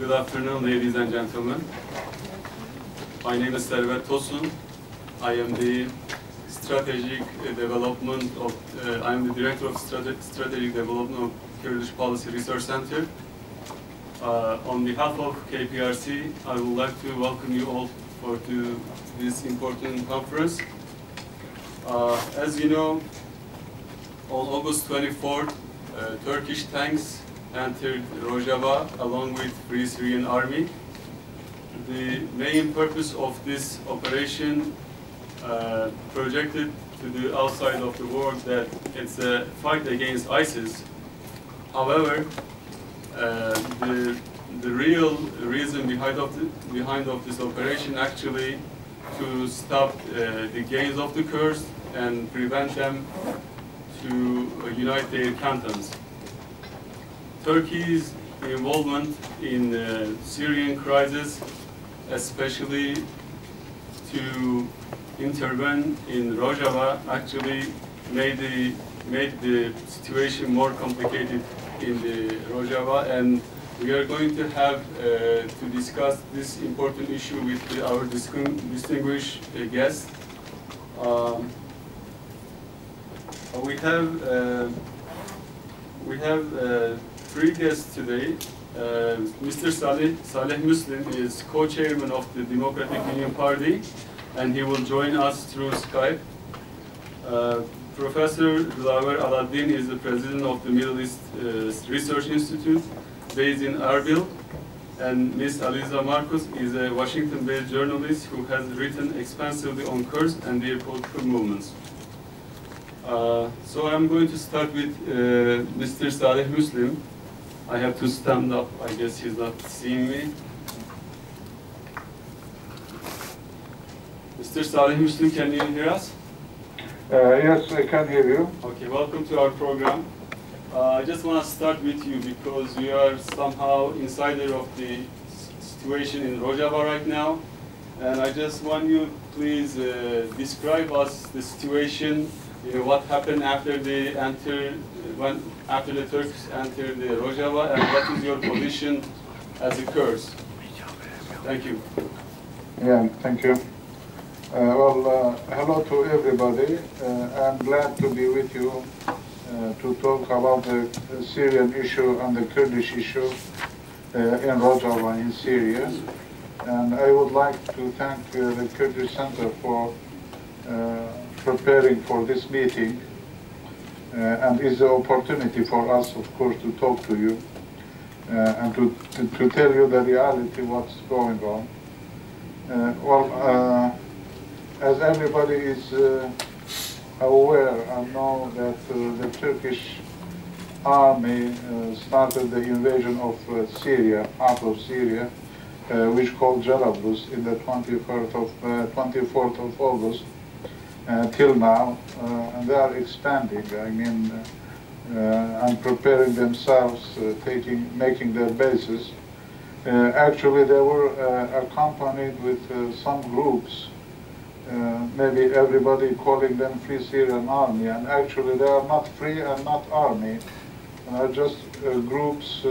Good afternoon, ladies and gentlemen. My name is Servet Tosun. I am the strategic development of. I am the director of strategic development of Kurdish Policy Research Center. On behalf of KPRC, I would like to welcome you all to this important conference. As you know, on August 24th, Turkish tanks entered Rojava along with Free Syrian Army. The main purpose of this operation projected to the outside of the world that it's a fight against ISIS. However, the real reason behind this operation actually to stop the gains of the Kurds and prevent them to unite their cantons. Turkey's involvement in the Syrian crisis, especially to intervene in Rojava, actually made the situation more complicated in the Rojava, and we are going to have to discuss this important issue with our distinguished guest. We have three guests today. Mr. Saleh Muslim is co-chairman of the Democratic Union Party, and he will join us through Skype. Professor Dilaver Aladdin is the president of the Middle East Research Institute, based in Erbil, and Ms. Aliza Marcos is a Washington-based journalist who has written extensively on Kurds and their political movements. So I'm going to start with Mr. Saleh Muslim. I have to stand up. I guess he's not seeing me. Mr. Saleh Muslim, can you hear us? Yes, I can hear you. Okay, welcome to our program. I just want to start with you because you are somehow insider of the situation in Rojava right now. And I just want you to please describe us the situation, what happened after the Turks entered the Rojava, and what is your position as a Kurd? Thank you. Yeah, thank you. Hello to everybody. I'm glad to be with you to talk about the Syrian issue and the Kurdish issue in Rojava in Syria. And I would like to thank the Kurdish Center for preparing for this meeting, and it's an opportunity for us, of course, to talk to you and to tell you the reality, what's going on. As everybody is aware and know that the Turkish army started the invasion of Syria, part of Syria, which called Jarablus in the 24th of August till now, and they are expanding. I mean, and preparing themselves, making their bases. Actually, they were accompanied with some groups. Maybe everybody calling them Free Syrian Army, and actually they are not free and not army, and are just groups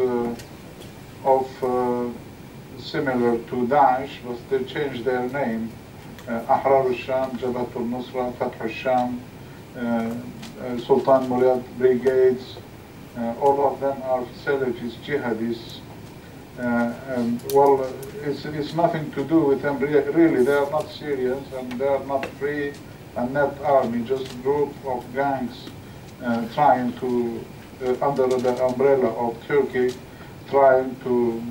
of similar to DAESH, but they changed their name. Ahrar al-Sham, Jabhat al-Nusra, Fath al-Sham, Sultan Murad brigades, all of them are Salafist jihadists. It's nothing to do with them, really. They are not Syrians, and they are not free and not army, just a group of gangs trying to, under the umbrella of Turkey, trying to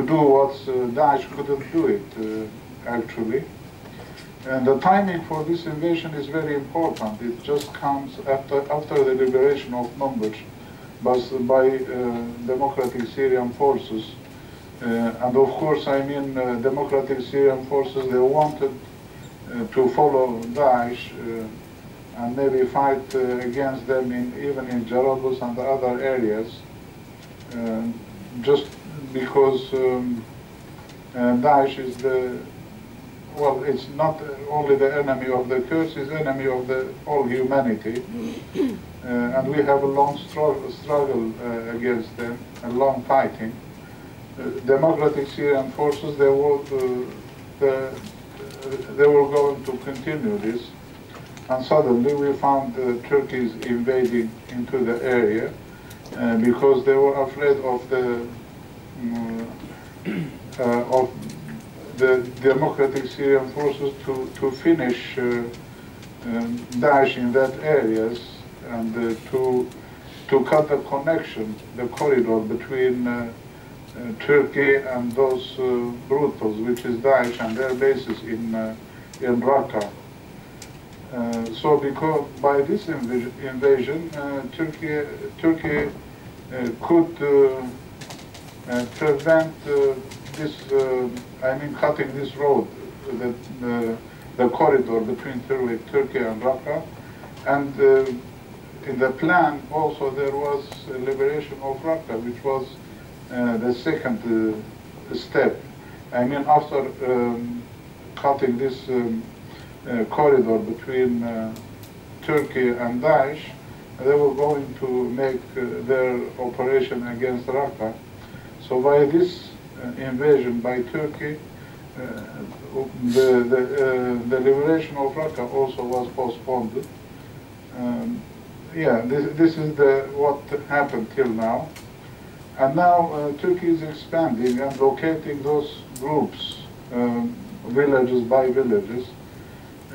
do what Daesh couldn't do it, actually. And the timing for this invasion is very important. It just comes after the liberation of Manbij by Democratic Syrian forces. And of course, I mean, Democratic Syrian forces, they wanted to follow Daesh and maybe fight against them even in Jarablus and the other areas, just because Daesh is it's not only the enemy of the Kurds, it's enemy of all humanity. and we have a long struggle against them, a long fighting. Democratic Syrian forces, they were going to continue this, and suddenly we found Turkey is invading into the area because they were afraid of the Democratic Syrian forces to finish DAESH in that areas and to cut the connection, the corridor between Turkey and those brutals, which is DAESH, and their bases in Raqqa. So, because by this invasion, Turkey could prevent this, cutting this road, the corridor between Turkey and Raqqa, and in the plan also there was a liberation of Raqqa, which was the second step. After cutting this corridor between Turkey and DAESH, they were going to make their operation against Raqqa. So by this invasion by Turkey, the liberation of Raqqa also was postponed. This is what happened till now. And now Turkey is expanding and locating those groups, villages by villages,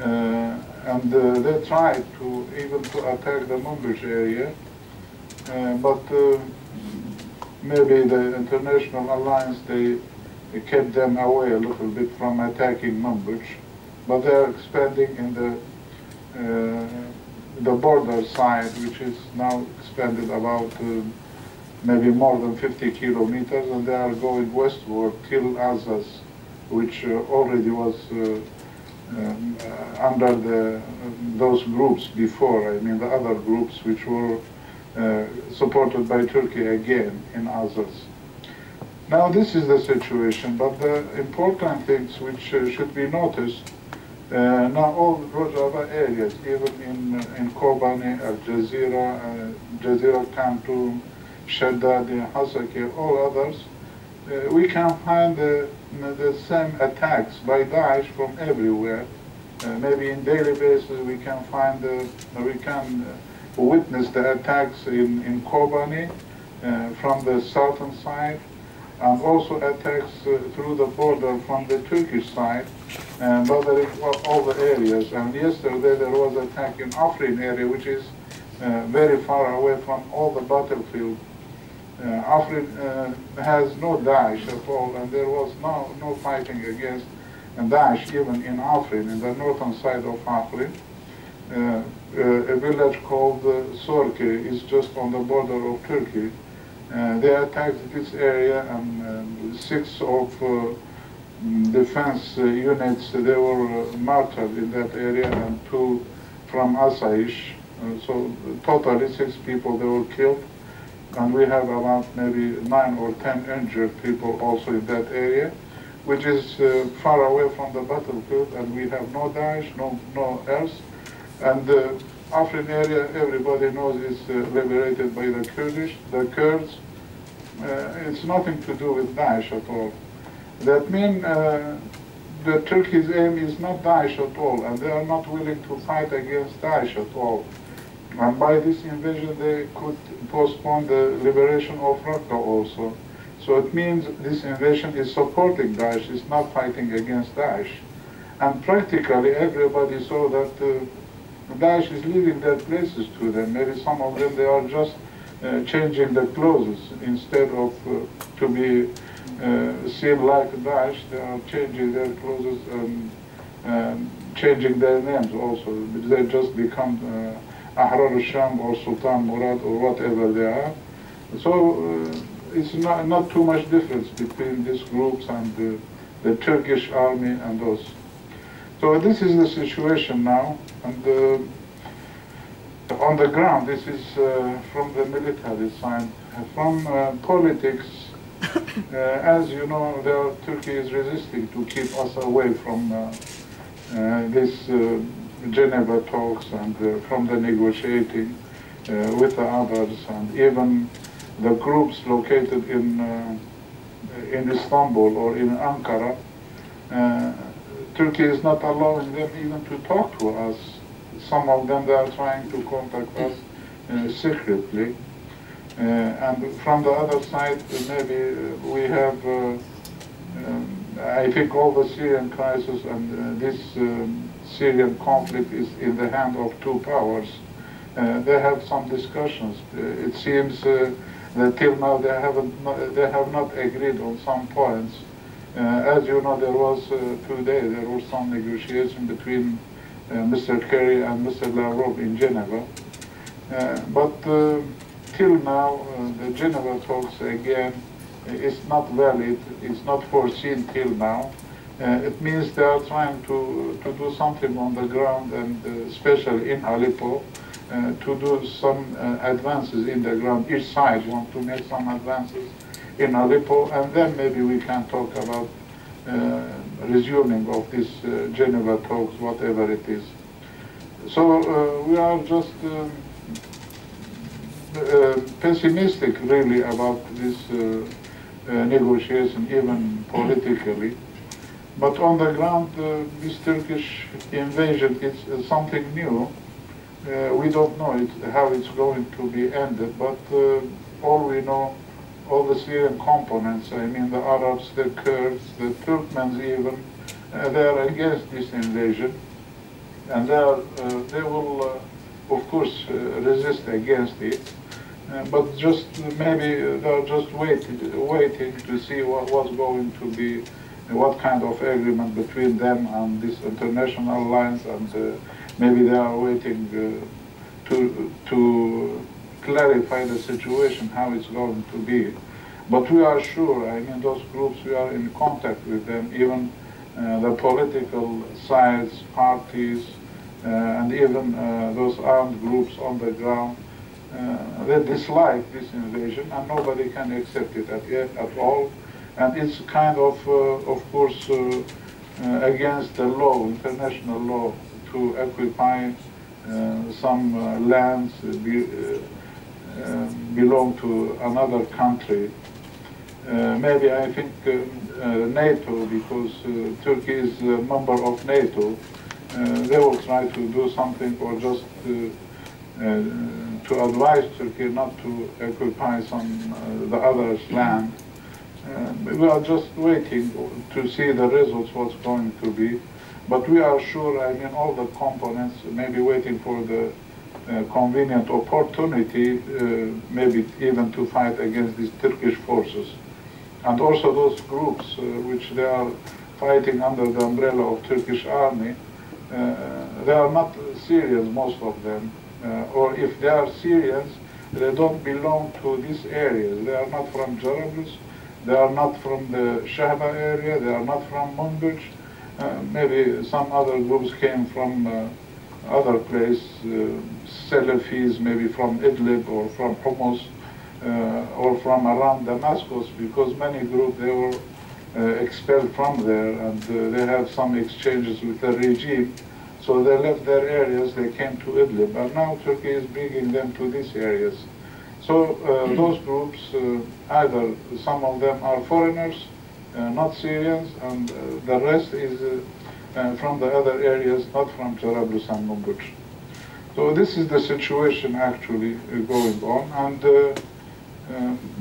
and they tried to attack the Manbij area, but maybe the international alliance, they kept them away a little bit from attacking Manbij, but they are expanding in the border side, which is now expanded about maybe more than 50 kilometers, and they are going westward till Azaz, which already was under those groups before, the other groups which were supported by Turkey again in Azaz. Now this is the situation, but the important things which should be noticed, now all Rojava areas, even in Kobani, Al Jazeera, Jazeera Kantum, Shaddadi, Hasaki, all others, we can find the same attacks by DAESH from everywhere. Maybe in daily basis we can find, we can witness the attacks in Kobani from the southern side, and also attacks through the border from the Turkish side, bothering all the areas. And yesterday there was an attack in Afrin area, which is very far away from all the battlefield. Afrin has no DAESH at all, and there was no fighting against DAESH even in Afrin, in the northern side of Afrin. A village called Sorke is just on the border of Turkey. They attacked this area, and 6 of defense units, they were martyred in that area, and 2 from Asayish. So totally 6 people, they were killed. And we have about maybe 9 or 10 injured people also in that area, which is far away from the battlefield, and we have no DAESH, no else. And the Afrin area, everybody knows, is liberated by the Kurds. It's nothing to do with DAESH at all. That means the Turkey's aim is not DAESH at all, and they are not willing to fight against DAESH at all. And by this invasion, they could postpone the liberation of Raqqa also. So it means this invasion is supporting DAESH, it's not fighting against DAESH. And practically everybody saw that DAESH is leaving their places to them. Maybe some of them, they are just changing the clothes. Instead of to be seen like DAESH, they are changing their clothes and changing their names also. They just become Ahrar al-Sham or Sultan Murad or whatever they are. So it's not too much difference between these groups and the Turkish army and those. So this is the situation now, and on the ground, this is from the military side. From politics, as you know, Turkey is resisting to keep us away from this Geneva talks and from the negotiating. with the others, and even the groups located in Istanbul or in Ankara. Turkey is not allowing them even to talk to us. Some of them, they are trying to contact us secretly. And from the other side, maybe we have, I think all the Syrian crisis and this Syrian conflict is in the hand of two powers. They have some discussions. It seems that till now they have not agreed on some points. As you know, there was today there was some negotiation between Mr. Kerry and Mr. Lavrov in Geneva, but till now the Geneva talks again is not valid. It's not foreseen till now. It means they are trying to do something on the ground, and especially in Aleppo, to do some advances in the ground. Each side wants to make some advances in Aleppo, and then maybe we can talk about resuming of this Geneva talks, whatever it is. So we are just pessimistic really about this negotiation, even politically. But on the ground, this Turkish invasion is something new. We don't know how it's going to be ended, but all we know, all the Syrian components, I mean the Arabs, the Kurds, the Turkmens even, they are against this invasion, and they will, of course, resist against it. But just maybe they are just waiting to see what's going to be, what kind of agreement between them and this international alliance, and maybe they are waiting to clarify the situation, how it's going to be. But we are sure, I mean, those groups, we are in contact with them, even the political sides, parties, and even those armed groups on the ground. They dislike this invasion, and nobody can accept it at all. And it's kind of course, against the law, international law, to occupy some lands belong to another country. Maybe I think NATO, because Turkey is a member of NATO, they will try to do something, or just to advise Turkey not to occupy the other's land. We are just waiting to see the results, what's going to be. But we are sure, I mean, all the components may be waiting for the convenient opportunity, maybe even to fight against these Turkish forces. And also those groups which they are fighting under the umbrella of Turkish army, they are not Syrians, most of them. Or if they are Syrians, they don't belong to these areas. They are not from Jarablus, they are not from the Shahba area, they are not from Manbij. Maybe some other groups came from other places, Salafis, maybe from Idlib or from Homs, or from around Damascus, because many groups, they were expelled from there, and they have some exchanges with the regime. So they left their areas, they came to Idlib, and now Turkey is bringing them to these areas. So those groups, either some of them are foreigners, not Syrians, and the rest is from the other areas, not from Jarablus and Manbij. So this is the situation actually going on, and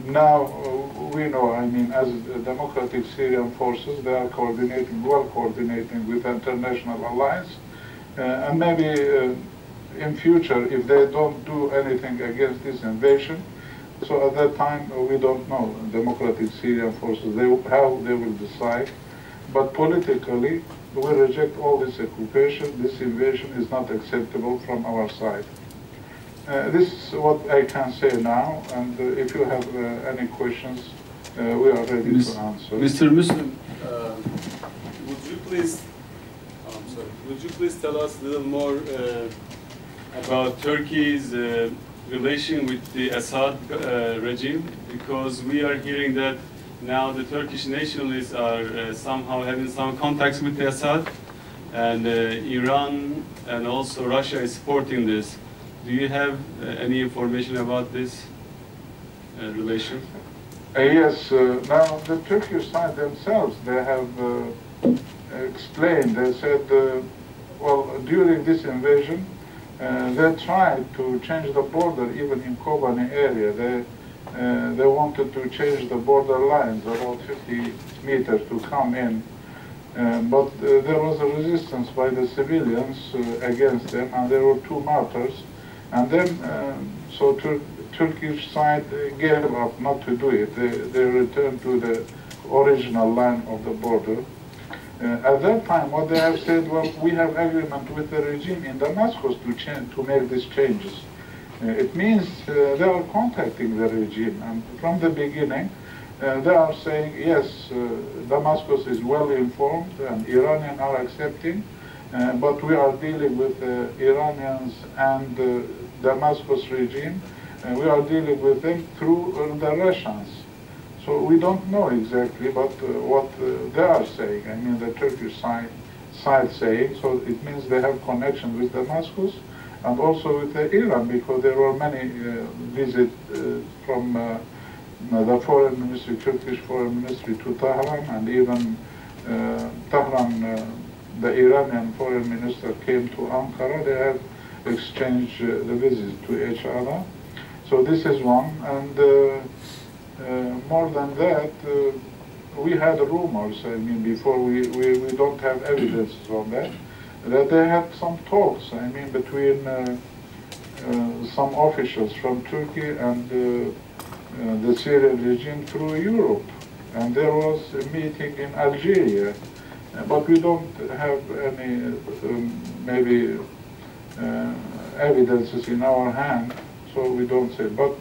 now we know, I mean, as democratic Syrian forces, they are well coordinating with the international alliance, and maybe in future, if they don't do anything against this invasion, so at that time we don't know, democratic Syrian forces, how they will decide. But politically, we reject all this occupation. This invasion is not acceptable from our side. This is what I can say now, and if you have any questions, we are ready to answer. Mr. Muslim, would you please tell us a little more about Turkey's relation with the Assad regime? Because we are hearing that now the Turkish nationalists are somehow having some contacts with the Assad, and Iran and also Russia is supporting this. Do you have any information about this relation? Yes, now the Turkish side themselves, they have explained, they said, well, during this invasion, they tried to change the border even in Kobani area. They wanted to change the border lines about 50 meters to come in. But there was a resistance by the civilians against them, and there were 2 martyrs. And then, so Turkish side gave up not to do it. They returned to the original line of the border. At that time, what they have said, well, we have agreement with the regime in Damascus to make these changes. It means they are contacting the regime, and from the beginning, they are saying, yes, Damascus is well informed, and Iranians are accepting, but we are dealing with the Iranians and the Damascus regime, and we are dealing with them through the Russians. So we don't know exactly, but what they are saying, I mean the Turkish side saying, so it means they have connection with Damascus and also with Iran, because there were many visits from the foreign ministry, Turkish foreign ministry to Tehran, and even Tehran, the Iranian foreign minister came to Ankara. They have exchanged the visits to each other. So this is one, and more than that, we had rumors, I mean, before we don't have evidence on that they had some talks, I mean, between some officials from Turkey and the Syrian regime through Europe. And there was a meeting in Algeria, but we don't have any, maybe, evidences in our hand, so we don't say. But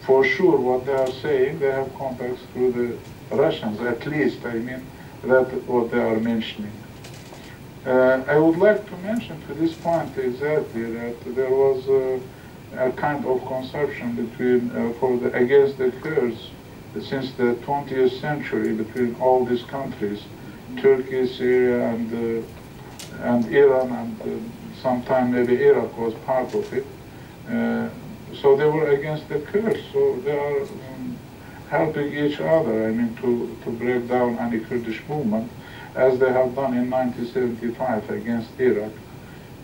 for sure, what they are saying, they have contacts through the Russians, at least, I mean, that's what they are mentioning. I would like to mention to this point exactly that there was a kind of conception between, against the Kurds since the 20th century between all these countries, Turkey, Syria, and Iran, and sometime maybe Iraq was part of it. So they were against the Kurds, so they are helping each other, I mean, to break down any Kurdish movement, as they have done in 1975 against Iraq.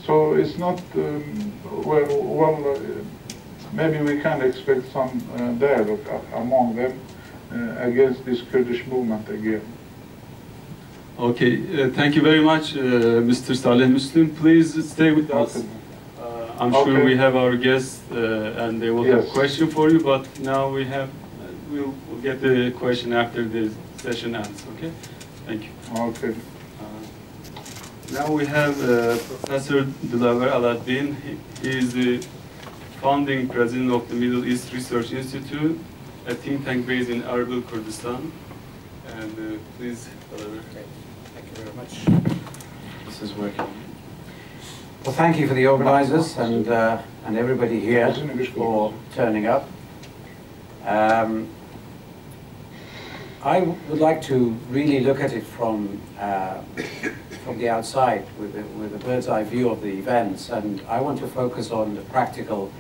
So it's not, maybe we can expect some dialogue among them against this Kurdish movement again. Okay, thank you very much, Mr. Saleh Muslim. Please stay with us. I'm sure we have our guests and they will have a question for you, but now we'll get the question after the session ends, okay? Thank you. Okay. Now we have Professor Dilaver Aladdin. He is the founding president of the Middle East Research Institute, a think tank based in Erbil, Kurdistan. And please, Dilaver. Okay. Thank you very much. This is working. Well, thank you for the organizers and everybody here for turning up. I would like to really look at it from the outside with a bird's eye view of the events, and I want to focus on the practical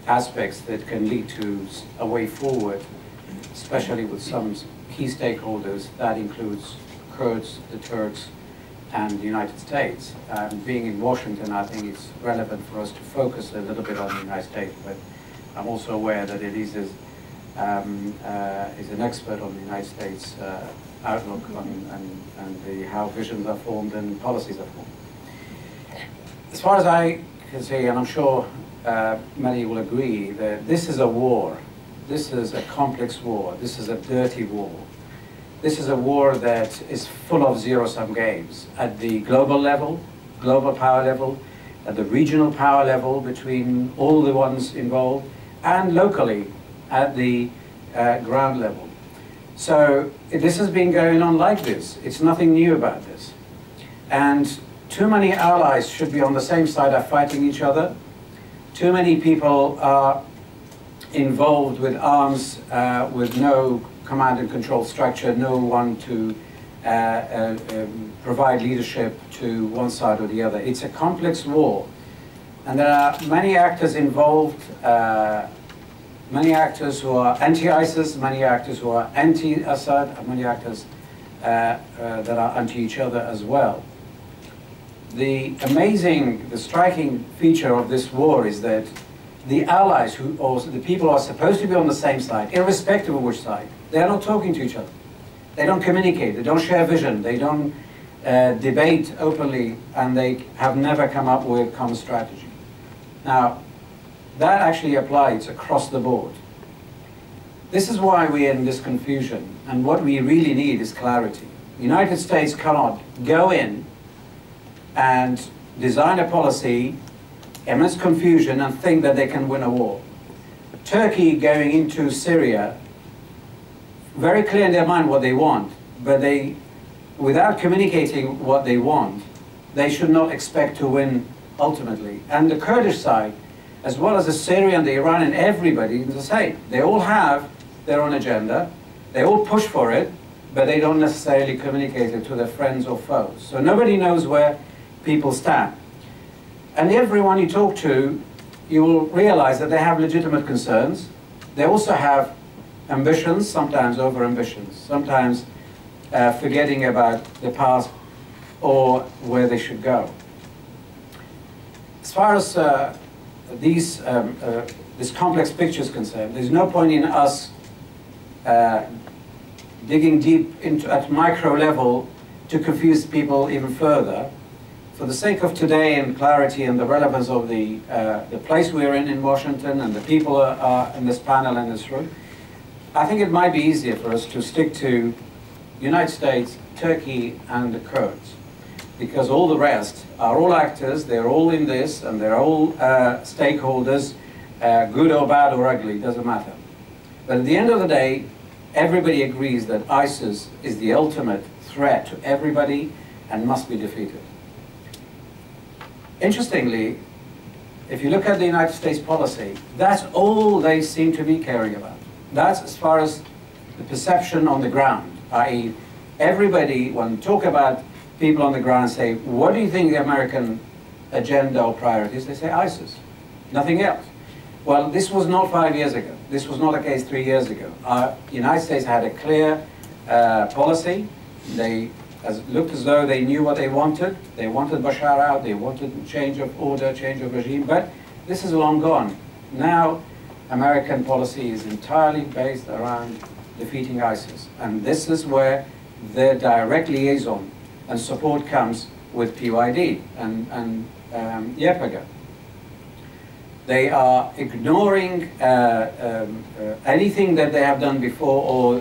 aspects that can lead to a way forward, especially with some key stakeholders. That includes Kurds, the Turks, and the United States. Being in Washington, I think it's relevant for us to focus a little bit on the United States, but I'm also aware that Elise is an expert on the United States outlook and how visions are formed and policies are formed. As far as I can see, and I'm sure many will agree, that this is a war. This is a complex war. This is a dirty war. This is a war that is full of zero-sum games at the global level, global power level, at the regional power level between all the ones involved, and locally at the ground level. So this has been going on like this. It's nothing new about this. And too many allies should be on the same side are fighting each other. Too many people are involved with arms with no command and control structure, no one to provide leadership to one side or the other. It's a complex war And there are many actors involved, many actors who are anti-ISIS, many actors who are anti-Assad, and many actors that are anti each other as well. The striking feature of this war is that the allies, or the people who are supposed to be on the same side, irrespective of which side, they are not talking to each other. They don't communicate, they don't share vision, they don't debate openly, and they have never come up with common strategy. Now, that actually applies across the board. This is why we're in this confusion, and what we really need is clarity. The United States cannot go in and design a policy amidst confusion and think that they can win a war. Turkey going into Syria, very clear in their mind what they want, but without communicating what they want, they should not expect to win ultimately. And the Kurdish side, as well as the Syrian, the Iranian, everybody is the same. They all have their own agenda, they all push for it, but they don't necessarily communicate it to their friends or foes. So nobody knows where people stand. And everyone you talk to, you will realize that they have legitimate concerns. They also have ambitions, sometimes over-ambitions, sometimes forgetting about the past or where they should go. As far as this complex picture is concerned, there's no point in us digging deep into at micro level to confuse people even further. For the sake of today and clarity and the relevance of the place we're in Washington and the people are in this panel and this room, I think it might be easier for us to stick to United States, Turkey, and the Kurds, because all the rest are all actors, they're all in this, and they're all stakeholders, good or bad or ugly, doesn't matter. But at the end of the day, everybody agrees that ISIS is the ultimate threat to everybody and must be defeated. Interestingly, if you look at the United States policy, that's all they seem to be caring about. That's as far as the perception on the ground, i.e. everybody, when you talk about people on the ground, say, what do you think the American agenda or priorities? They say ISIS, nothing else. Well, this was not 5 years ago. This was not the case 3 years ago. The United States had a clear policy. They looked as though they knew what they wanted. They wanted Bashar out, they wanted change of order, change of regime, but this is long gone. Now, American policy is entirely based around defeating ISIS, and this is where their direct liaison and support comes with PYD and YPG. They are ignoring anything that they have done before, or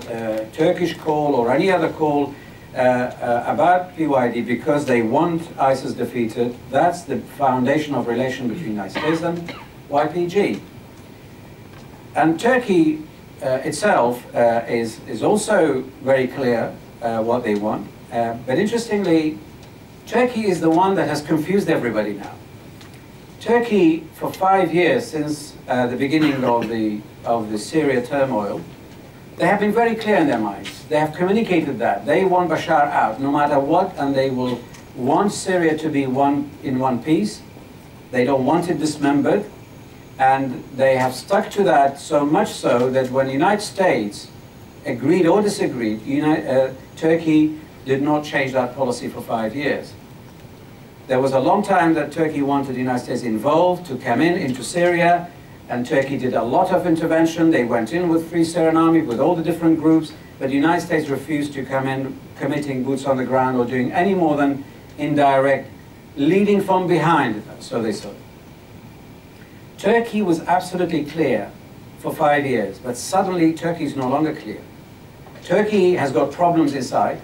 Turkish call or any other call about PYD, because they want ISIS defeated. That's the foundation of relation between the United States and YPG. And Turkey itself is also very clear what they want. But interestingly, Turkey is the one that has confused everybody now. Turkey, for 5 years, since the beginning of the Syria turmoil, they have been very clear in their minds. They have communicated that. They want Bashar out, no matter what, and they will want Syria to be in one piece. They don't want it dismembered. And they have stuck to that, so much so that when the United States agreed or disagreed, Turkey did not change that policy for 5 years. There was a long time that Turkey wanted the United States involved to come into Syria, and Turkey did a lot of intervention. They went in with Free Syrian Army, with all the different groups, but the United States refused to come in committing boots on the ground or doing any more than indirect, leading from behind, so they said. Turkey was absolutely clear for 5 years, but suddenly Turkey is no longer clear. Turkey has got problems inside.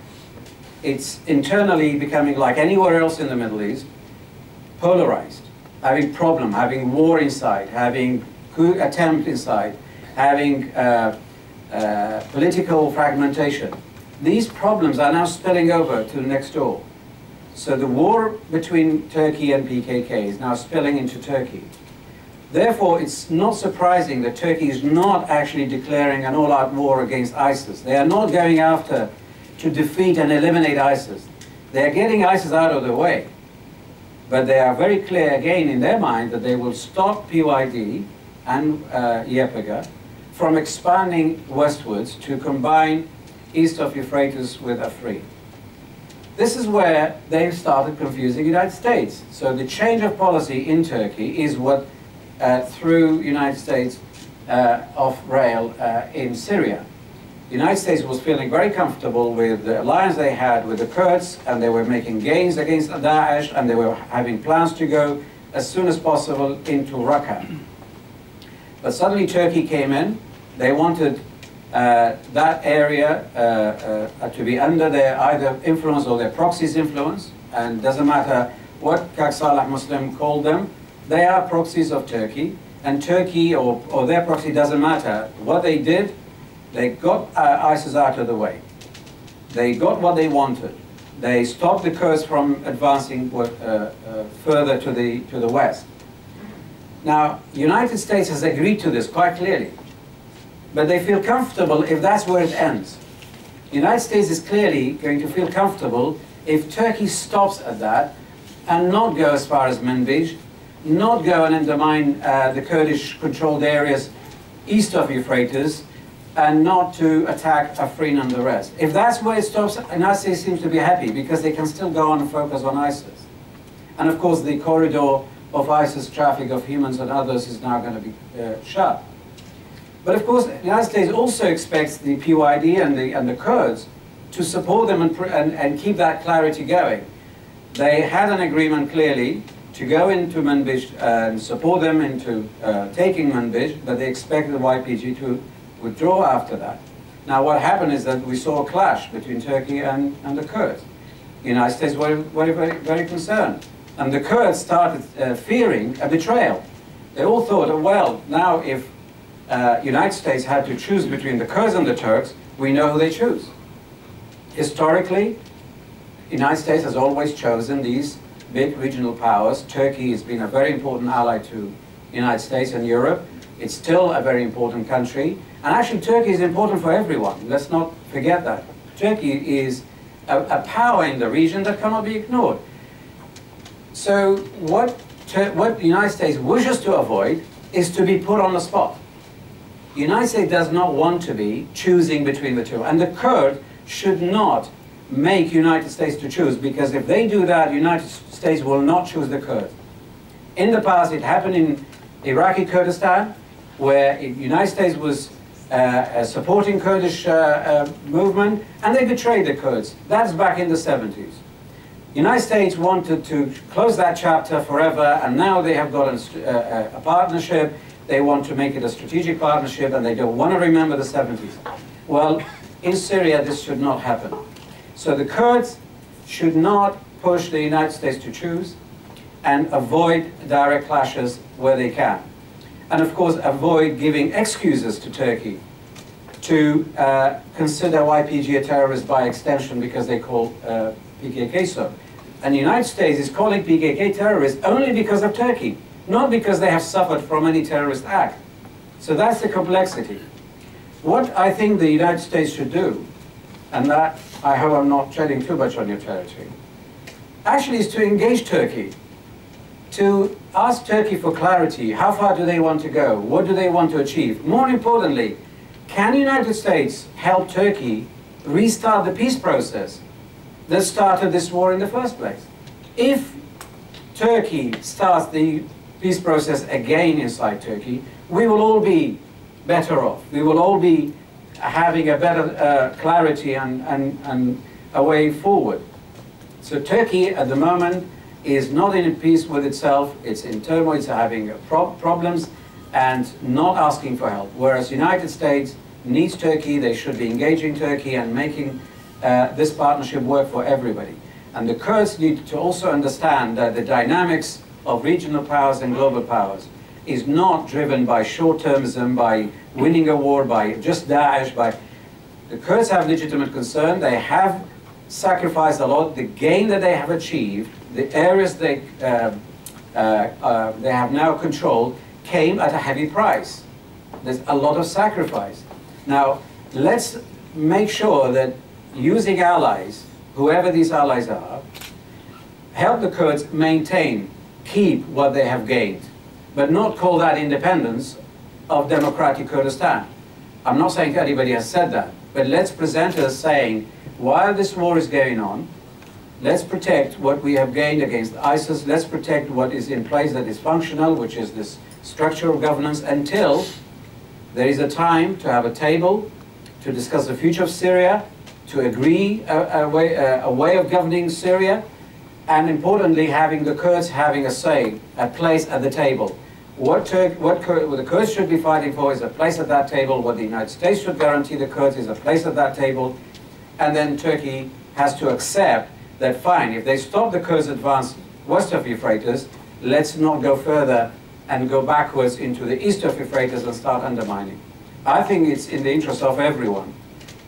It's internally becoming, like anywhere else in the Middle East, polarized, having problem, having war inside, having coup attempt inside, having political fragmentation. These problems are now spilling over to the next door. So the war between Turkey and PKK is now spilling into Turkey. Therefore, it's not surprising that Turkey is not actually declaring an all-out war against ISIS. They are not going after to defeat and eliminate ISIS. They are getting ISIS out of the way. But they are very clear again in their mind that they will stop PYD and YPG from expanding westwards to combine east of Euphrates with Afrin. This is where they started confusing the United States. So the change of policy in Turkey is what threw United States off rail in Syria. The United States was feeling very comfortable with the alliance they had with the Kurds, and they were making gains against DAESH, and they were having plans to go as soon as possible into Raqqa. But suddenly Turkey came in. They wanted that area to be under their either influence or their proxies' influence, and doesn't matter what Kak Saleh Muslim called them, they are proxies of Turkey, and Turkey or their proxy doesn't matter. What they did, they got ISIS out of the way. They got what they wanted. They stopped the Kurds from advancing further to the west. Now, the United States has agreed to this quite clearly, but they feel comfortable if that's where it ends. The United States is clearly going to feel comfortable if Turkey stops at that and not go as far as Manbij, not go and undermine the Kurdish-controlled areas east of Euphrates, and not to attack Afrin and the rest. If that's where it stops, the United States seems to be happy because they can still go on and focus on ISIS. And of course, the corridor of ISIS traffic of humans and others is now going to be shut. But of course, the United States also expects the PYD and the Kurds to support them and keep that clarity going. They had an agreement clearly to go into Manbij and support them into taking Manbij, but they expected the YPG to withdraw after that. Now what happened is that we saw a clash between Turkey and the Kurds. The United States were very concerned. And the Kurds started fearing a betrayal. They all thought, well, now if United States had to choose between the Kurds and the Turks, we know who they choose. Historically, the United States has always chosen these big regional powers. Turkey has been a very important ally to the United States and Europe. It's still a very important country. And actually, Turkey is important for everyone. Let's not forget that. Turkey is a power in the region that cannot be ignored. So what the United States wishes to avoid is to be put on the spot. The United States does not want to be choosing between the two. And the Kurds should not make United States to choose, because if they do that, United States will not choose the Kurds. In the past, it happened in Iraqi Kurdistan, where the United States was supporting Kurdish movement, and they betrayed the Kurds. That's back in the 70s. The United States wanted to close that chapter forever, and now they have got a partnership. They want to make it a strategic partnership, and they don't want to remember the 70s. Well, in Syria, this should not happen. So the Kurds should not push the United States to choose, and avoid direct clashes where they can. And of course, avoid giving excuses to Turkey to consider YPG a terrorist by extension because they call PKK so. And the United States is calling PKK terrorists only because of Turkey, not because they have suffered from any terrorist act. So that's the complexity. What I think the United States should do, and that I hope I'm not treading too much on your territory, actually is to engage Turkey, to ask Turkey for clarity. How far do they want to go? What do they want to achieve? More importantly, can the United States help Turkey restart the peace process that started this war in the first place? If Turkey starts the peace process again inside Turkey, we will all be better off. We will all be having a better clarity and a way forward. So Turkey at the moment is not in peace with itself. It's in turmoil, it's having problems and not asking for help. Whereas the United States needs Turkey, they should be engaging Turkey and making this partnership work for everybody. And the Kurds need to also understand that the dynamics of regional powers and global powers is not driven by short-termism, by winning a war, by just DAESH. The Kurds have legitimate concern. They have sacrificed a lot. The gain that they have achieved, the areas they have now controlled, came at a heavy price. There's a lot of sacrifice. Now, let's make sure that using allies, whoever these allies are, help the Kurds maintain, keep what they have gained, but not call that independence of democratic Kurdistan. I'm not saying anybody has said that, but let's present it as saying, while this war is going on, let's protect what we have gained against ISIS, let's protect what is in place that is functional, which is this structure of governance, until there is a time to have a table to discuss the future of Syria, to agree a way of governing Syria, and importantly, having the Kurds having a say, a place at the table. What the Kurds should be fighting for is a place at that table. What the United States should guarantee the Kurds is a place at that table. And then Turkey has to accept that, fine, if they stop the Kurds' advance west of Euphrates, let's not go further and go backwards into the east of Euphrates and start undermining. I think it's in the interest of everyone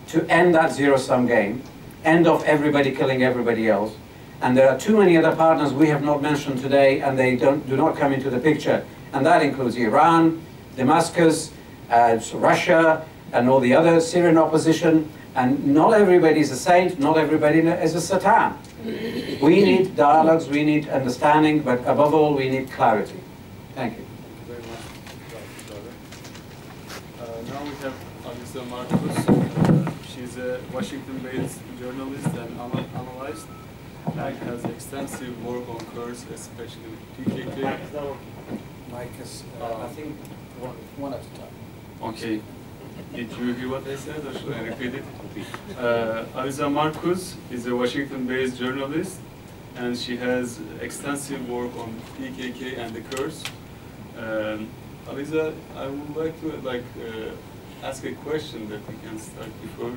to end that zero-sum game, end of everybody killing everybody else. And there are too many other partners we have not mentioned today, and they do not come into the picture. And that includes Iran, Damascus, Russia, and all the other Syrian opposition. And not everybody is a saint, not everybody is a Satan. We need dialogues, we need understanding, but above all, we need clarity. Thank you. Thank you very much. Now we have Alisa Marcus. She's a Washington-based journalist and analyst, and has extensive work on Kurds, especially PKK. Mike is, I think, one at a time. Okay. Did you hear what I said, or should I repeat it? Alisa Marcus is a Washington-based journalist, and she has extensive work on PKK and the Kurds. Alisa, I would like to ask a question that we can start before.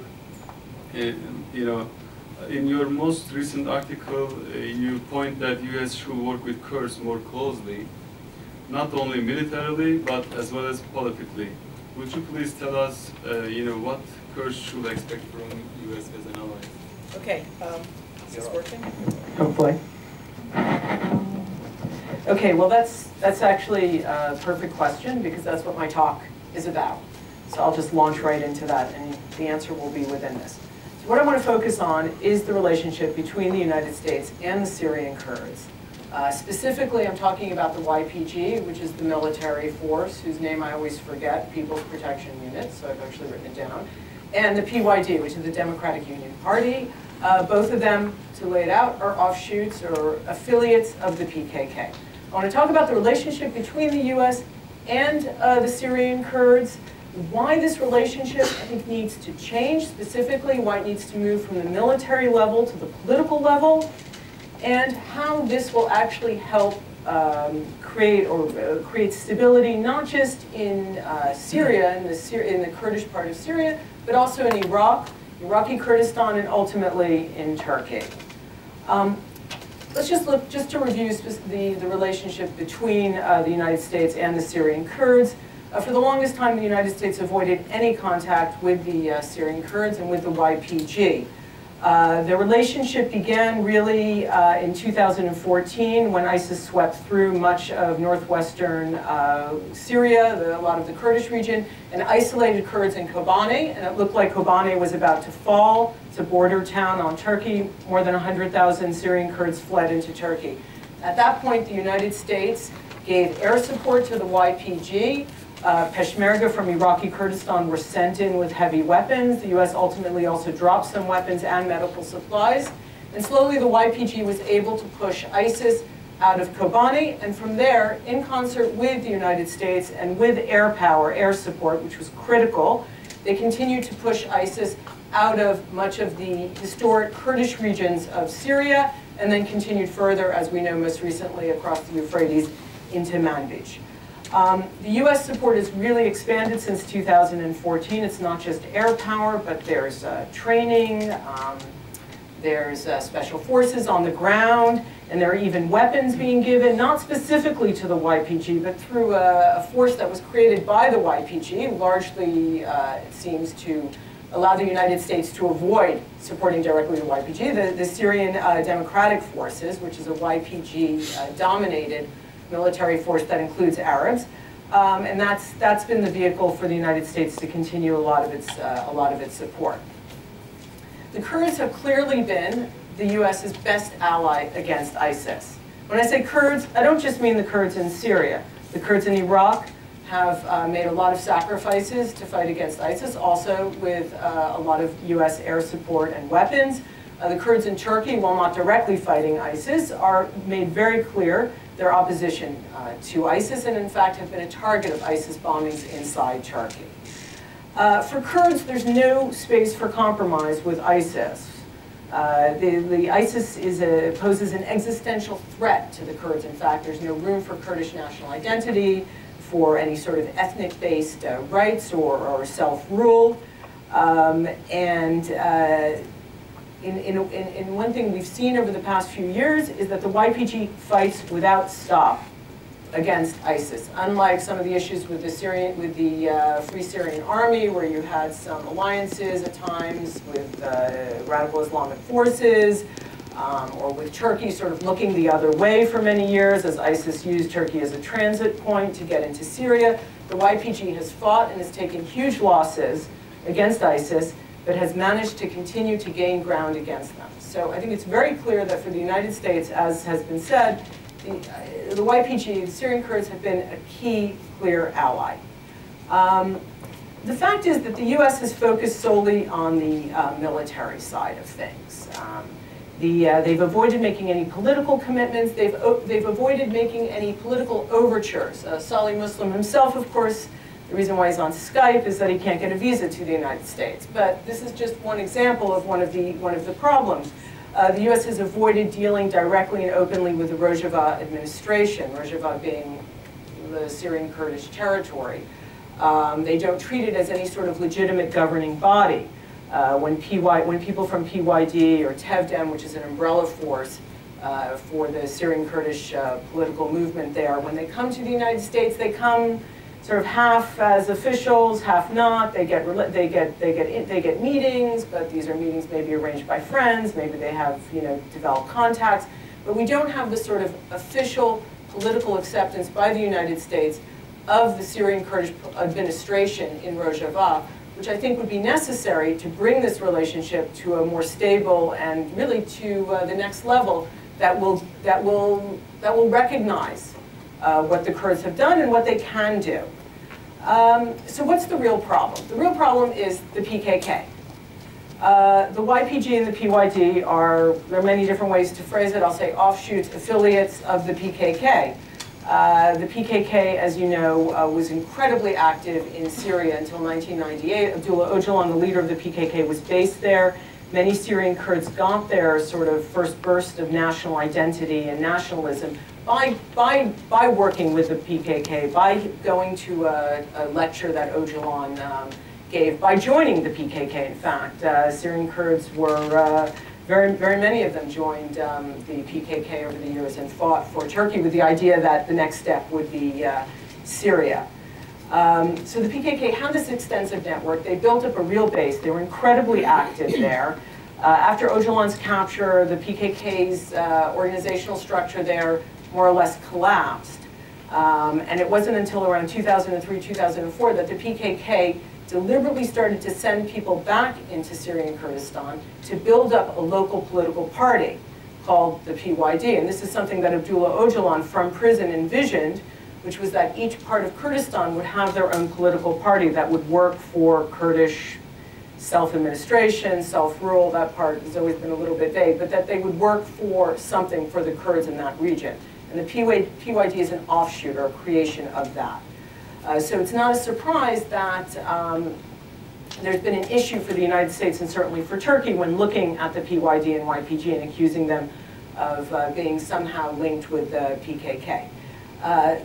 You know, in your most recent article, you point that U.S. should work with Kurds more closely, not only militarily, but as well as politically. Would you please tell us, you know, what Kurds should expect from U.S. as an ally? Okay, is this working? Hopefully. Okay, well that's actually a perfect question, because that's what my talk is about. So I'll just launch right into that, and the answer will be within this. So what I want to focus on is the relationship between the United States and the Syrian Kurds. Specifically, I'm talking about the YPG, which is the military force, whose name I always forget, People's Protection Unit, so I've actually written it down, and the PYD, which is the Democratic Union Party. Both of them, to lay it out, are offshoots or affiliates of the PKK. I want to talk about the relationship between the U.S. and the Syrian Kurds, why this relationship, I think, needs to change, specifically why it needs to move from the military level to the political level, and how this will actually help create stability, not just in Syria, in the Kurdish part of Syria, but also in Iraq, Iraqi Kurdistan, and ultimately in Turkey. Let's just look, just to review the relationship between the United States and the Syrian Kurds. For the longest time, the United States avoided any contact with the Syrian Kurds and with the YPG. The relationship began really in 2014 when ISIS swept through much of northwestern Syria, a lot of the Kurdish region, and isolated Kurds in Kobane. And it looked like Kobane was about to fall. It's a border town on Turkey. More than 100,000 Syrian Kurds fled into Turkey. At that point, the United States gave air support to the YPG. Peshmerga from Iraqi Kurdistan were sent in with heavy weapons. The U.S. ultimately also dropped some weapons and medical supplies. And slowly the YPG was able to push ISIS out of Kobane. And from there, in concert with the United States and with air power, air support, which was critical, they continued to push ISIS out of much of the historic Kurdish regions of Syria, and then continued further, as we know most recently, across the Euphrates into Manbij. The U.S. support has really expanded since 2014. It's not just air power, but there's training, there's special forces on the ground, and there are even weapons being given, not specifically to the YPG, but through a force that was created by the YPG, largely, it seems, to allow the United States to avoid supporting directly the YPG. The Syrian Democratic Forces, which is a YPG-dominated military force that includes Arabs, and that's been the vehicle for the United States to continue a lot of its support. The Kurds have clearly been the US's best ally against ISIS. When I say Kurds, I don't just mean the Kurds in Syria. The Kurds in Iraq have made a lot of sacrifices to fight against ISIS, also with a lot of US air support and weapons. The Kurds in Turkey, while not directly fighting ISIS, are made very clear their opposition to ISIS, and in fact have been a target of ISIS bombings inside Turkey. For Kurds, there's no space for compromise with ISIS. The ISIS poses an existential threat to the Kurds. In fact, there's no room for Kurdish national identity, for any sort of ethnic-based rights or self-rule. In one thing we've seen over the past few years is that the YPG fights without stop against ISIS. Unlike some of the issues with the Free Syrian Army, where you had some alliances at times with radical Islamic forces, or with Turkey sort of looking the other way for many years as ISIS used Turkey as a transit point to get into Syria. The YPG has fought and has taken huge losses against ISIS, but has managed to continue to gain ground against them. So I think it's very clear that for the United States, as has been said, the YPG, the Syrian Kurds, have been a key, clear ally. The fact is that the US has focused solely on the military side of things. They've avoided making any political commitments. They've avoided making any political overtures. Salih Muslim himself, of course, the reason why he's on Skype is that he can't get a visa to the United States. But this is just one example of one of the problems. The U.S. has avoided dealing directly and openly with the Rojava administration, Rojava being the Syrian Kurdish territory. They don't treat it as any sort of legitimate governing body. When people from PYD or Tevdem, which is an umbrella force for the Syrian Kurdish political movement there, when they come to the United States, they come sort of half as officials, half not. They get meetings, but these are meetings maybe arranged by friends. Maybe they have developed contacts, but we don't have the sort of official political acceptance by the United States of the Syrian Kurdish administration in Rojava, which I think would be necessary to bring this relationship to a more stable and really to the next level that will recognize what the Kurds have done and what they can do. So what's the real problem? The real problem is the PKK. The YPG and the PYD there are many different ways to phrase it. I'll say offshoots, affiliates of the PKK. The PKK, as you know, was incredibly active in Syria until 1998. Abdullah Öcalan, the leader of the PKK, was based there. Many Syrian Kurds got their sort of first burst of national identity and nationalism by working with the PKK, by going to a lecture that Öcalan gave, by joining the PKK, in fact. Syrian Kurds were, very many of them joined the PKK over the years and fought for Turkey with the idea that the next step would be Syria. So the PKK had this extensive network. They built up a real base. They were incredibly active there. After Öcalan's capture, the PKK's organizational structure there more or less collapsed. And it wasn't until around 2003, 2004 that the PKK deliberately started to send people back into Syrian Kurdistan to build up a local political party called the PYD. And this is something that Abdullah Öcalan from prison envisioned, which was that each part of Kurdistan would have their own political party that would work for Kurdish self-administration, self-rule. That part has always been a little bit vague, but that they would work for something for the Kurds in that region. And the PYD is an offshoot or a creation of that. So it's not a surprise that there's been an issue for the United States and certainly for Turkey when looking at the PYD and YPG and accusing them of being somehow linked with the PKK.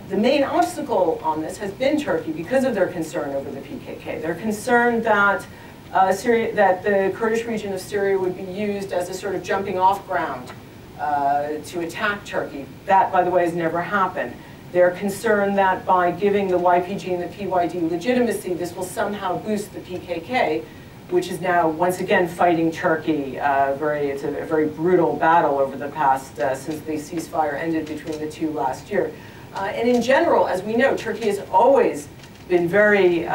The main obstacle on this has been Turkey because of their concern over the PKK. They're concerned that that the Kurdish region of Syria would be used as a sort of jumping off ground to attack Turkey. That, by the way, has never happened. They're concerned that by giving the YPG and the PYD legitimacy, this will somehow boost the PKK, which is now once again fighting Turkey. It's a very brutal battle over the past, since the ceasefire ended between the two last year. And in general, as we know, Turkey has always been very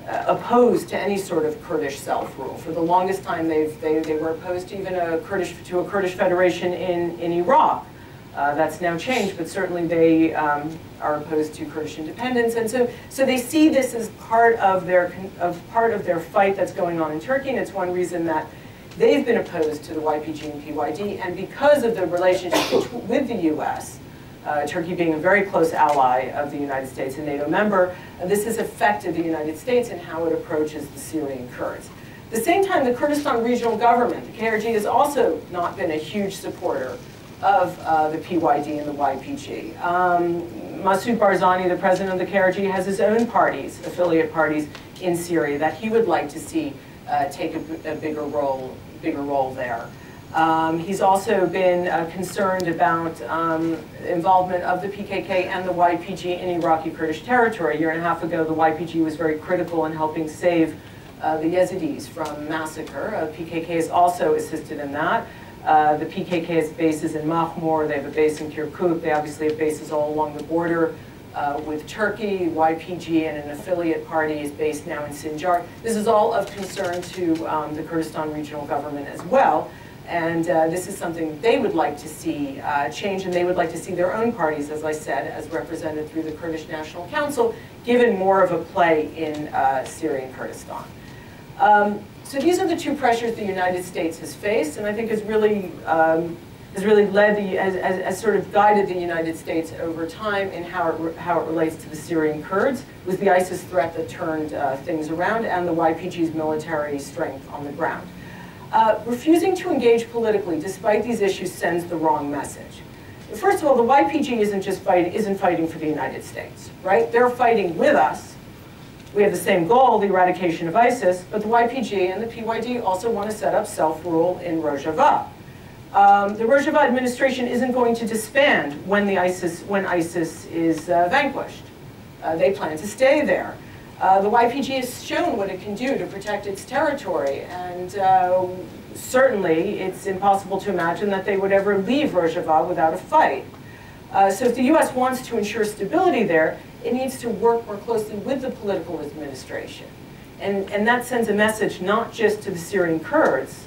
opposed to any sort of Kurdish self-rule. For the longest time, they were opposed to even a Kurdish federation in Iraq. That's now changed, but certainly they are opposed to Kurdish independence, and so they see this as part of their fight that's going on in Turkey, and it's one reason that they've been opposed to the YPG and PYD, and because of the relationship with the U.S., Turkey being a very close ally of the United States and NATO member, this has affected the United States in how it approaches the Syrian Kurds. At the same time, the Kurdistan Regional Government, the KRG, has also not been a huge supporter of the PYD and the YPG. Masoud Barzani, the president of the KRG, has his own parties, affiliate parties in Syria that he would like to see take a bigger role there. He's also been concerned about involvement of the PKK and the YPG in Iraqi Kurdish territory. A year and a half ago, the YPG was very critical in helping save the Yazidis from massacre. PKK has also assisted in that. The PKK has bases in Mahmur, they have a base in Kirkuk, they obviously have bases all along the border with Turkey. YPG and an affiliate party is based now in Sinjar. This is all of concern to the Kurdistan Regional Government as well. And this is something they would like to see change, and they would like to see their own parties, as I said, as represented through the Kurdish National Council, given more of a play in Syrian Kurdistan. So these are the two pressures the United States has faced, and I think has really led has sort of guided the United States over time in how it relates to the Syrian Kurds. It was the ISIS threat that turned things around, and the YPG's military strength on the ground. Refusing to engage politically despite these issues sends the wrong message. First of all, the YPG isn't fighting for the United States, right? They're fighting with us. We have the same goal, the eradication of ISIS, but the YPG and the PYD also want to set up self-rule in Rojava. The Rojava administration isn't going to disband when ISIS is vanquished. They plan to stay there. The YPG has shown what it can do to protect its territory, and certainly it's impossible to imagine that they would ever leave Rojava without a fight. So if the US wants to ensure stability there, it needs to work more closely with the political administration. And that sends a message not just to the Syrian Kurds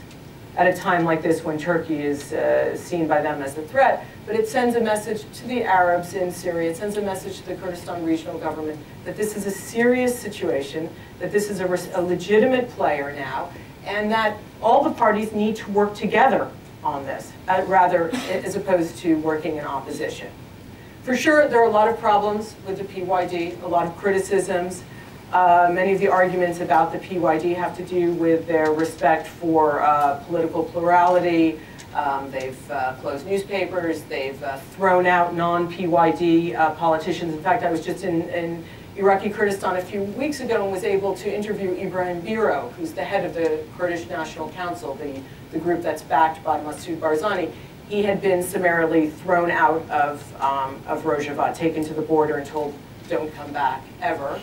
at a time like this when Turkey is seen by them as a threat, but it sends a message to the Arabs in Syria, it sends a message to the Kurdistan Regional Government that this is a serious situation, that this is a legitimate player now, and that all the parties need to work together on this, rather as opposed to working in opposition. For sure, there are a lot of problems with the PYD, a lot of criticisms. Many of the arguments about the PYD have to do with their respect for political plurality. They've closed newspapers. They've thrown out non-PYD politicians. In fact, I was just in Iraqi Kurdistan a few weeks ago and was able to interview Ibrahim Biro, who's the head of the Kurdish National Council, the group that's backed by Masoud Barzani. He had been summarily thrown out of Rojava, taken to the border and told, don't come back ever,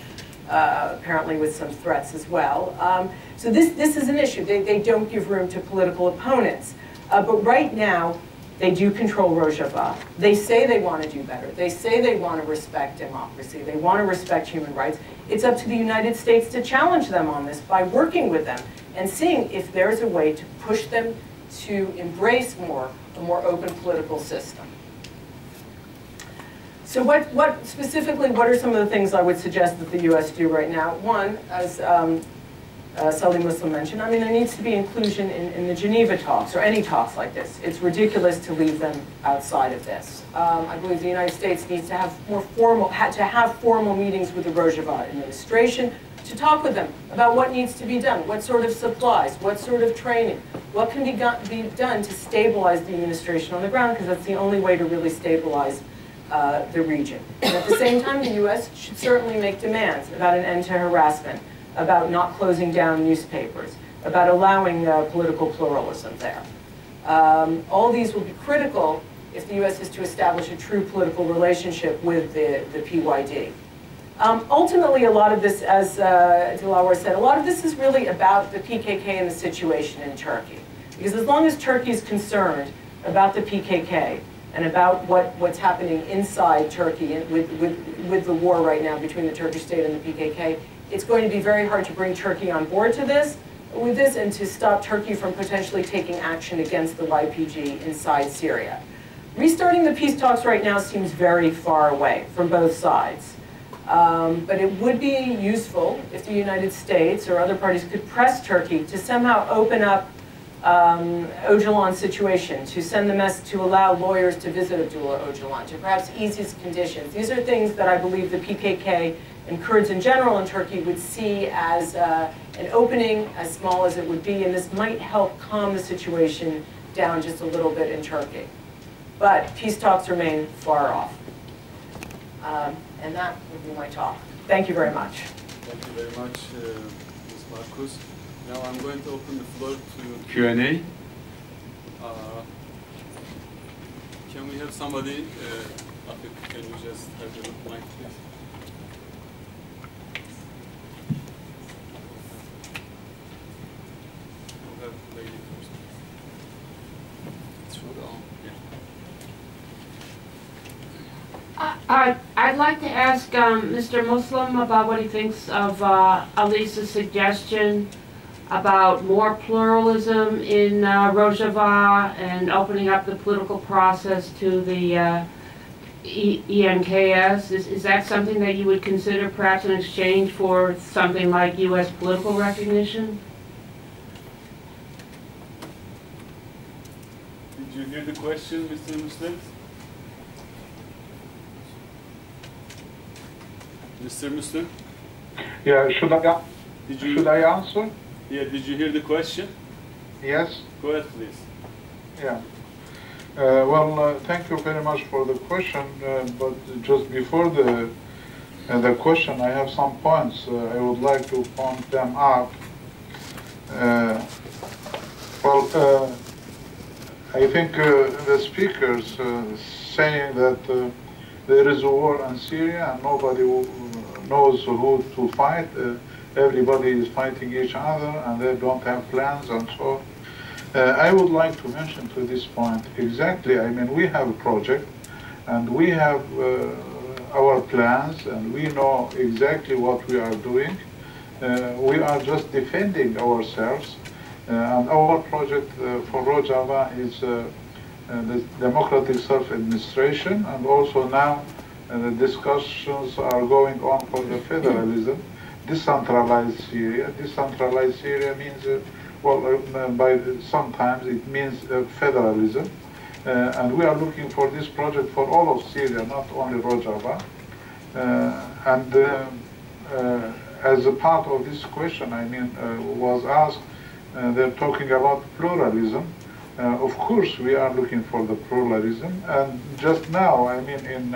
apparently with some threats as well. So this is an issue. They don't give room to political opponents. But right now, they do control Rojava. They say they want to do better. They say they want to respect democracy. They want to respect human rights. It's up to the United States to challenge them on this by working with them and seeing if there's a way to push them to embrace a more open political system. So what specifically, what are some of the things I would suggest that the US do right now? One, as Salih Muslim mentioned, I mean, there needs to be inclusion in the Geneva talks, or any talks like this. It's ridiculous to leave them outside of this. I believe the United States needs to have formal meetings with the Rojava administration to talk with them about what needs to be done, what sort of supplies, what sort of training, what can be done to stabilize the administration on the ground, because that's the only way to really stabilize the region. And at the same time, the US should certainly make demands about an end to harassment, about not closing down newspapers, about allowing political pluralism there. All these will be critical if the US is to establish a true political relationship with the PYD. Ultimately, a lot of this, as Dilawar said, a lot of this is really about the PKK and the situation in Turkey. Because as long as Turkey is concerned about the PKK and about what's happening inside Turkey with the war right now between the Turkish state and the PKK, it's going to be very hard to bring Turkey on board to this, and to stop Turkey from potentially taking action against the YPG inside Syria. Restarting the peace talks right now seems very far away from both sides. But it would be useful if the United States or other parties could press Turkey to somehow open up Öcalan's situation, to send the message, to allow lawyers to visit Abdullah Öcalan, to perhaps ease his conditions. These are things that I believe the PKK and Kurds in general in Turkey would see as an opening, as small as it would be, and this might help calm the situation down just a little bit in Turkey. But peace talks remain far off. And that would be my talk. Thank you very much. Thank you very much, Ms. Marcus. Now I'm going to open the floor to Q&A. Can we have somebody, Afif, can you just have the mic, please? We'll have the lady first. It's for the I'd like to ask Mr. Muslim about what he thinks of Alisa's suggestion about more pluralism in Rojava and opening up the political process to the ENKS. Is that something that you would consider perhaps in exchange for something like U.S. political recognition? Did you hear the question, Mr. Muslim? Mr. Muslim? Yeah, should I answer? Yeah, did you hear the question? Yes. Go ahead, please. Yeah. Thank you very much for the question. But just before the question, I have some points. I would like to point them out. I think the speakers saying that there is a war in Syria and nobody knows who to fight. Everybody is fighting each other and they don't have plans and so. I would like to mention to this point exactly, I mean, we have a project and we have our plans and we know exactly what we are doing. We are just defending ourselves and our project for Rojava is the democratic self-administration, and also now the discussions are going on for the federalism, decentralized Syria. Decentralized Syria means, sometimes it means federalism, and we are looking for this project for all of Syria, not only Rojava. As a part of this question, I mean, was asked, they're talking about pluralism. Of course, we are looking for the pluralism, and just now, I mean, in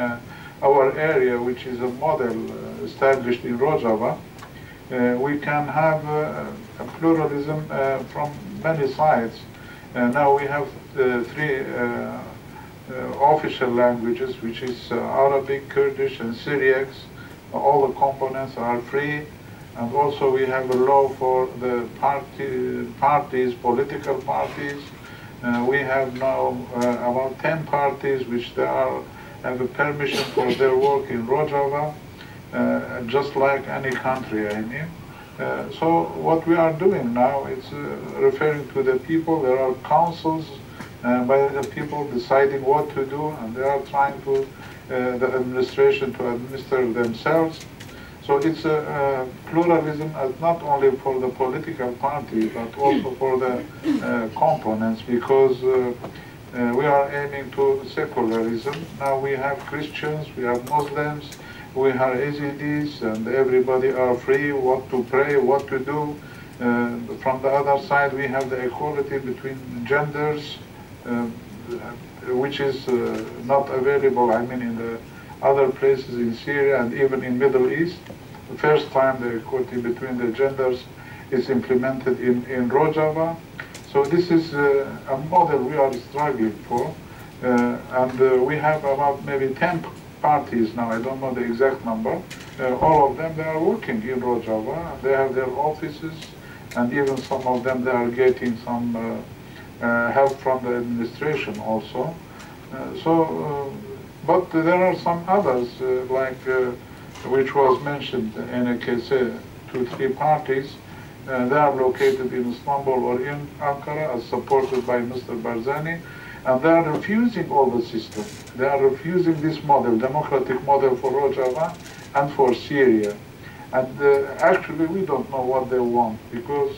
our area, which is a model established in Rojava, we can have a pluralism from many sides. Now we have three official languages, which is Arabic, Kurdish, and Syriac. All the components are free, and also we have a law for the parties, political parties. We have now about 10 parties which have a permission for their work in Rojava, just like any country, I mean. So what we are doing now is referring to the people. There are councils by the people deciding what to do, and they are trying to, the administration to administer themselves. So it's a pluralism not only for the political party, but also for the components, because we are aiming to secularism. Now we have Christians, we have Muslims, we have Yazidis, and everybody are free what to pray, what to do. From the other side, we have the equality between genders, which is not available, I mean, in the other places in Syria and even in Middle East. The first time the equality between the genders is implemented in Rojava. So this is a model we are struggling for. And we have about maybe 10 parties now, I don't know the exact number. All of them, they are working in Rojava, and they have their offices, and even some of them, they are getting some help from the administration also. But there are some others, like which was mentioned, NKS, to three parties. They are located in Istanbul or in Ankara, as supported by Mr. Barzani, and they are refusing all the system. They are refusing this model, democratic model for Rojava and for Syria. And actually, we don't know what they want, because